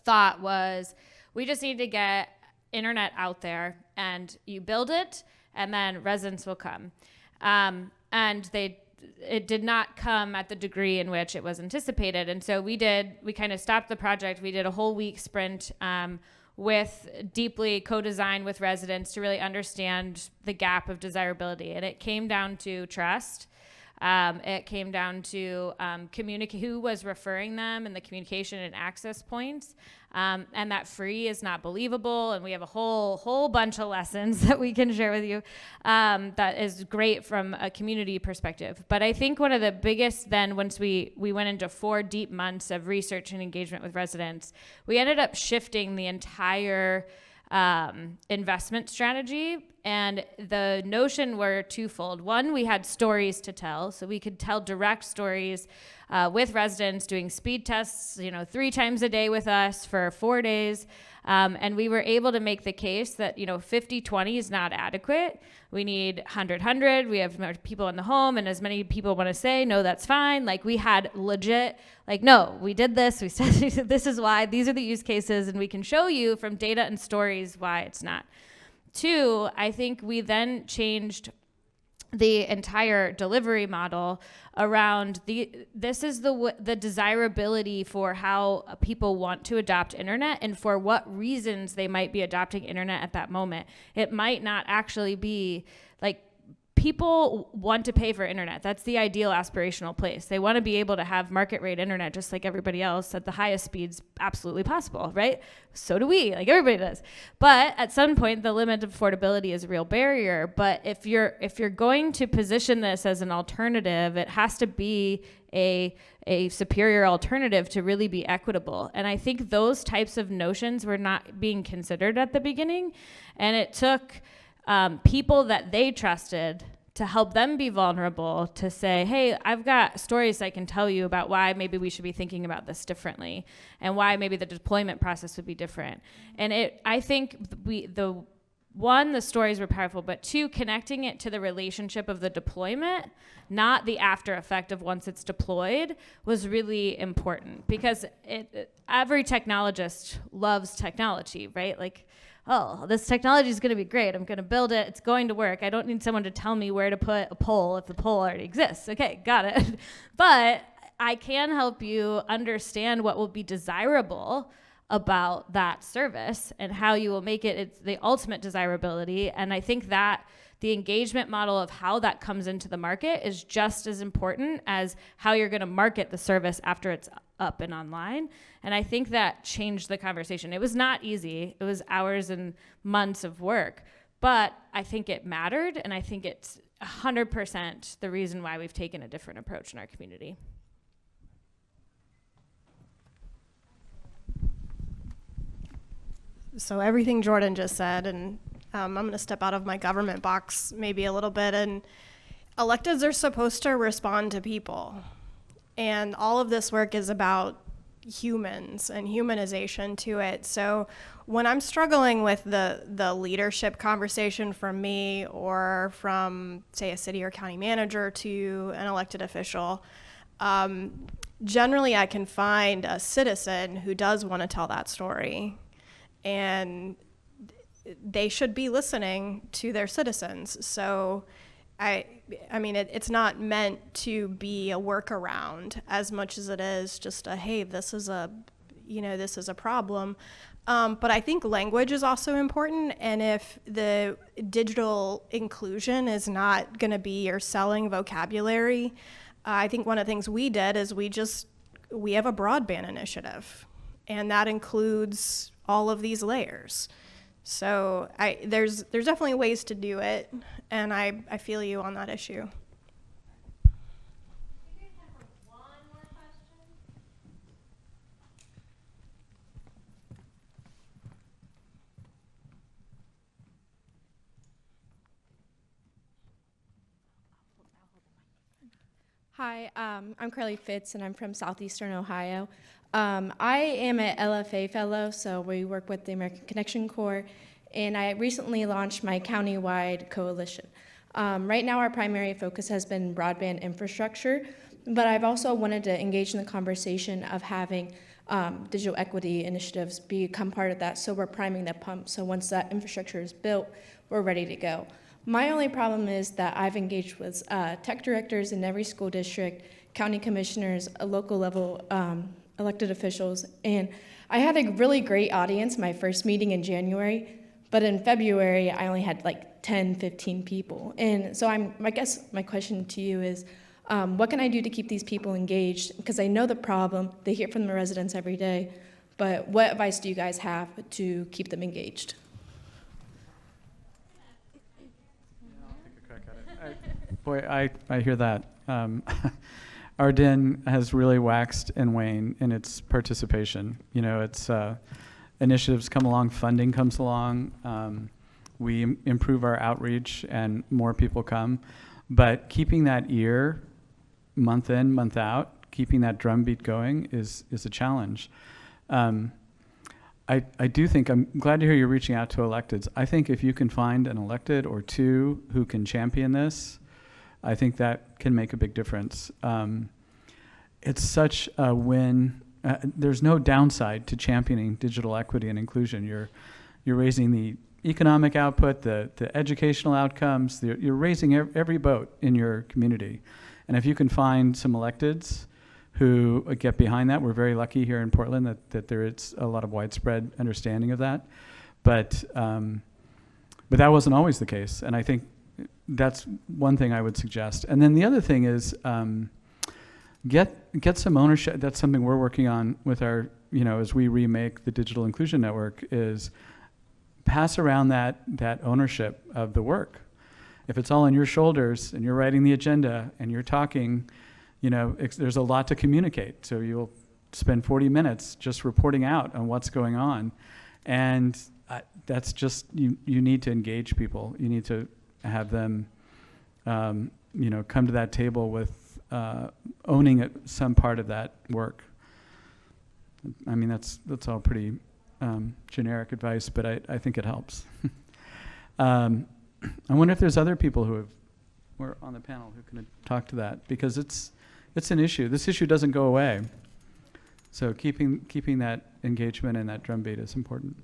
thought was we just need to get internet out there, and you build it, and then residents will come. And it did not come at the degree in which it was anticipated. And so we kind of stopped the project. We did a whole week sprint with deeply co-design with residents to really understand the gap of desirability. And it came down to trust. It came down to who was referring them and the communication and access points. And that free is not believable. And we have a whole bunch of lessons that we can share with you that is great from a community perspective. But I think one of the biggest then, once we went into 4 deep months of research and engagement with residents, we ended up shifting the entire investment strategy And the notion were twofold. One, we had stories to tell, so we could tell direct stories with residents doing speed tests, 3 times a day with us for 4 days. And we were able to make the case that, 50-20 is not adequate. We need 100-100. We have more people in the home, and as many people want to say, no, that's fine. Like, we had legit, no, we did this. We said this is why. These are the use cases, and we can show you from data and stories why it's not. 2, I think we then changed the entire delivery model around this is the desirability for how people want to adopt internet and for what reasons they might be adopting internet at that moment. It might not actually be people want to pay for internet. That's the ideal aspirational place. They want to be able to have market rate internet just like everybody else at the highest speeds absolutely possible, right? So do we, like everybody does. But at some point, the limit of affordability is a real barrier. But if you're going to position this as an alternative, it has to be a superior alternative to really be equitable. And I think those types of notions were not being considered at the beginning. And it took people that they trusted to help them be vulnerable to say, hey, I've got stories I can tell you about why maybe we should be thinking about this differently and why maybe the deployment process would be different. And I think the stories were powerful, but 2, connecting it to the relationship of the deployment, not the after effect of once it's deployed, was really important because every technologist loves technology, right? Oh, this technology is going to be great. I'm going to build it. It's going to work. I don't need someone to tell me where to put a pole if the pole already exists. Okay, got it. But I can help you understand what will be desirable about that service and how you will make it's the ultimate desirability. And I think that the engagement model of how that comes into the market is just as important as how you're going to market the service after it's up and online. And I think that changed the conversation. It was not easy. It was hours and months of work, but I think it mattered. And I think it's 100% the reason why we've taken a different approach in our community. So everything Jordan just said, and I'm going to step out of my government box maybe a little bit, and electeds are supposed to respond to people. And all of this work is about humans and humanization to it. So when I'm struggling with the leadership conversation from me or from, say, a city or county manager to an elected official, generally I can find a citizen who does want to tell that story. And they should be listening to their citizens. So I mean, it's not meant to be a workaround as much as it is just hey, this is a problem. But I think language is also important. And if the digital inclusion is not going to be your selling vocabulary, I think one of the things we did is we have a broadband initiative, and that includes all of these layers. So there's definitely ways to do it, and I feel you on that issue. Hi, I'm Carly Fitz, and I'm from Southeastern Ohio. I am an LFA fellow, so we work with the American Connection Corps, and I recently launched my county-wide coalition. Right now, our primary focus has been broadband infrastructure, but I've also wanted to engage in the conversation of having digital equity initiatives become part of that, so we're priming the pump, so once that infrastructure is built, we're ready to go. My only problem is that I've engaged with tech directors in every school district, county commissioners, local level elected officials, and I had a really great audience my first meeting in January, but in February I only had 10, 15 people. And so I guess my question to you is, what can I do to keep these people engaged? Because I know the problem, they hear from the residents every day, but what advice do you guys have to keep them engaged? Boy, I hear that. Our DIN has really waxed and waned in its participation. It's initiatives come along, funding comes along, we improve our outreach and more people come. But keeping that ear month in, month out, keeping that drumbeat going is a challenge. I do think, I'm glad to hear you're reaching out to electeds. I think if you can find an elected or two who can champion this, I think that can make a big difference. It's such a win. There's no downside to championing digital equity and inclusion. You're raising the economic output, the educational outcomes. You're raising every boat in your community. And if you can find some electeds who get behind that, we're very lucky here in Portland that there is a lot of widespread understanding of that. But that wasn't always the case. And I think that's one thing I would suggest. And then the other thing is get some ownership. That's something we're working on with our, as we remake the Digital Inclusion Network, is pass around that ownership of the work. If it's all on your shoulders and you're writing the agenda and you're talking, there's a lot to communicate. So you'll spend 40 minutes just reporting out on what's going on. And that's just, you need to engage people. You need to have them, come to that table with owning some part of that work. I mean, that's all pretty generic advice, but I think it helps. I wonder if there's other people who were on the panel who can talk to that, because it's an issue. This issue doesn't go away. So keeping that engagement and that drumbeat is important.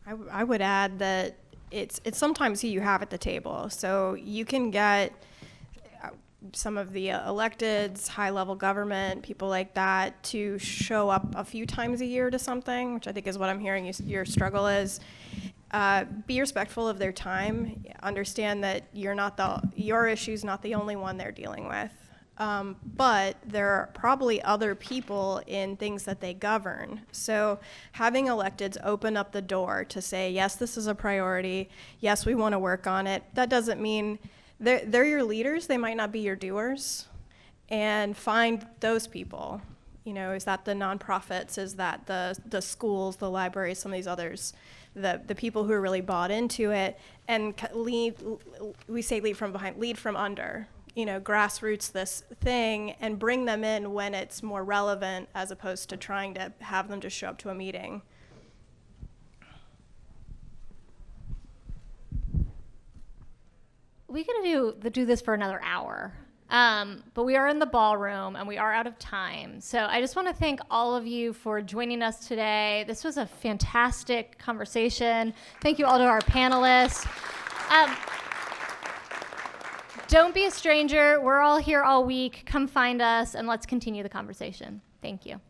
I would add that it's sometimes who you have at the table. So you can get some of the electeds, high-level government, people like that, to show up a few times a year to something, which I think is what I'm hearing your struggle is. Be respectful of their time. Understand that your issue's not the only one they're dealing with. But there are probably other people in things that they govern. So having electeds open up the door to say, yes, this is a priority. Yes, we want to work on it. That doesn't mean they're your leaders. They might not be your doers. And find those people. Is that the nonprofits? Is that the schools, the libraries, some of these others? The people who are really bought into it, and lead from behind, lead from under, grassroots this thing, and bring them in when it's more relevant, as opposed to trying to have them just show up to a meeting. We could do this for another hour. But we are in the ballroom and we are out of time. So I just want to thank all of you for joining us today. This was a fantastic conversation. Thank you all to our panelists. Don't be a stranger. We're all here all week. Come find us and let's continue the conversation. Thank you.